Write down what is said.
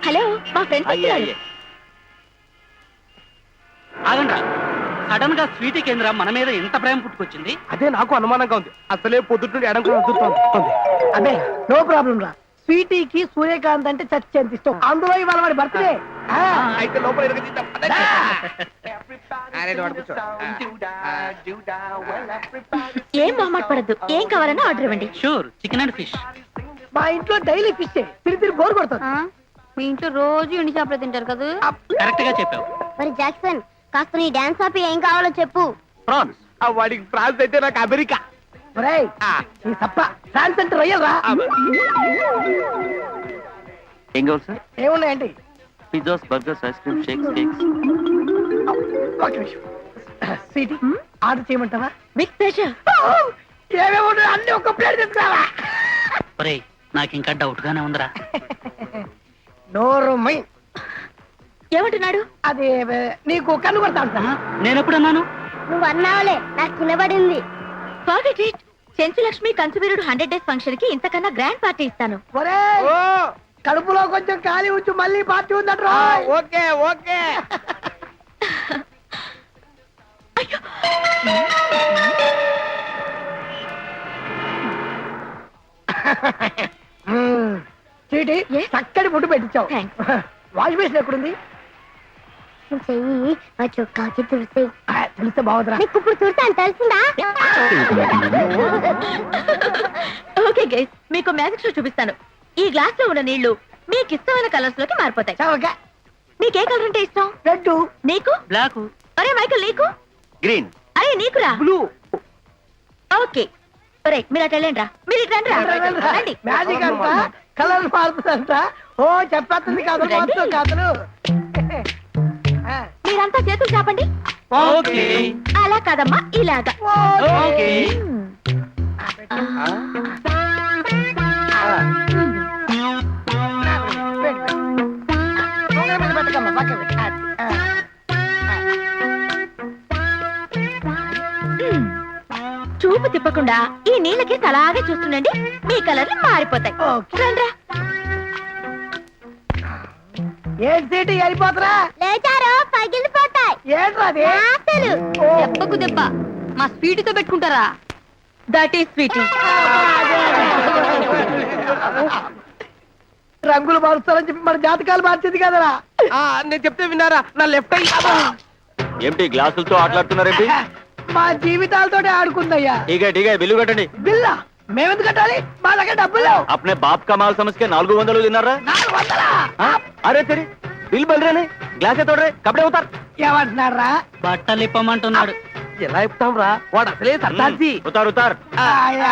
Hello మా friend ఆగండ్రా, sudden గా Sweety కేంద్ర మన మీద ఎంత ప్రేమ పుట్టుకొచ్చింది? అదే నాకు అనుమానంగా ఉంది. అసలే పొద్దుట్టుండి ఎడం కూడా అదురుతోంది. అదే నో ప్రాబ్లం రా. స్వీటీకి సూర్యకాంత్ అంటే చచ్చేంత ఇష్టం. అందులో ఇవాళ వాడి బర్త్డే. అయితే లోపల ఇరగదీద్దాం. ఏం మొహమాట పడద్దు, ఏం కావాలన్నా ఆర్డర్ ఇవ్వండి. Sure, chicken and fish. మా ఇంట్లో డైలీ ఫిష్ తిరిగి బోర్ కొడుతుంది. మీ ఇంట్లో రోజు ఎండి చేపలు తింటారు కదా. కరెక్ట్ గా చెప్పావు. మరి జాక్సన్, కాస్త నీ డాన్స్ ఆపి ఏం కావాలో చెప్పు. ప్రాన్స్. వాడికి ఫ్రాన్స్ అయితే నాకు అమెరికా. ఒరేయ్, ఈ తప్ప ఫ్రాన్స్ అంటే రొయ్యలు రా. ఏం కావాలి సార్? ఏమున్నాయండి? Pizzas, burgers, ice cream, shakes, cakes. Sweetie order చేయమంటావా? Big pressure. ఏమేమి అన్ని ఒక ప్లేట్ తీసుకురావా. ఒరేయ్, నాకు ఇంకా డౌట్ గానే ఉందిరా. నోరు మై. ఏమంటున్నాడు? అది నీకు కన్ను కొడతా ఉంటా. నేను ఎప్పుడన్నాను? నువ్వు అన్నావులే, నాకు కినబడింది. Forget it. Chenchulakshmi Kanchuveerudu 100 days function కి ఇంతకన్నా గ్రాండ్ పార్టీ ఇస్తాను. ఒరేయ్, కడుపులో కొంచెం ఖాళీ ఉంచు, మళ్ళీ పార్టీ ఉందట్రా. Okay okay. చీటి చక్కటి ఫుడ్ పెట్టించావు. వాష్ బేసిన్ ఎక్కడుంది? చెయ్యి ఆ చొక్కాకి తుడితే. తెలిస్తే బాగుందిరా. నీకు ఇప్పుడు తుడితే తెలిసిందా? ఓకే గైస్, మీకు మ్యాజిక్ షో చూపిస్తాను. ఈ గ్లాస్ లో ఉన్న నీళ్లు మీకు ఇష్టమైన కలర్స్ లోకి మారిపోతాయి. నీకే కలర్ అంటే ఇష్టం? రెడ్. నీకు? బ్లాక్. అరే మైకల్, నీకు? గ్రీన్. అరే నీకురా? బ్లూ. ఓకే, ఒరే మీరు అటు వెళ్ళండి రా. మీరు ఇటు రండి. మ్యాజిక్ అంట, కలర్ మారుతుందంట. ఓ చెప్పేస్తుంది కథలు మారుతుంది కథలు. మీరంతా చేతులు చాపండి. ఓకే. అలా కాదమ్మా, ఇలాగా. ఓకే. చూపు తిప్పకుండా ఈ నీళ్ళకి అలాగే చూస్తుండండి, మీ కలర్లు మారిపోతాయి. రండ్రా. ఏం సీటు వెళ్ళిపోతురా? లేచారో పగిలిపోతాయి. ఏంట్రాది? దెబ్బకు దెబ్బ మా స్వీటీతో పెట్టుకుంటారా? That is Sweety. రంగులు మారుస్తారని చెప్పి మన జాతకాలు మార్చింది కదరా. నేను చెప్తే విన్నారా? నా లెఫ్ట్ అయ్యి ఏమిటి గ్లాసులతో ఆటలాడుతున్నారేంటి? మా జీవితాలతోనే ఆడుకుందయ్యా. ఠీకే బిల్లు కట్టండి. బిల్లా మేమెందుకు కట్టాలి? మా దగ్గర డబ్బులు లేవు. अपने बाप का माल समझ के 400 తిన్నారా? 400? अरे तेरी बिल बल रहे नहीं, ग्लास तोड़ रहे, कपड़े उतार. ఏమంటున్నారా? బట్టలు ఇప్పమంటున్నాడు. ఎలా చెప్తాం రా? వాడు అసలే సర్దార్జీ. उतार उतार. ఆయా,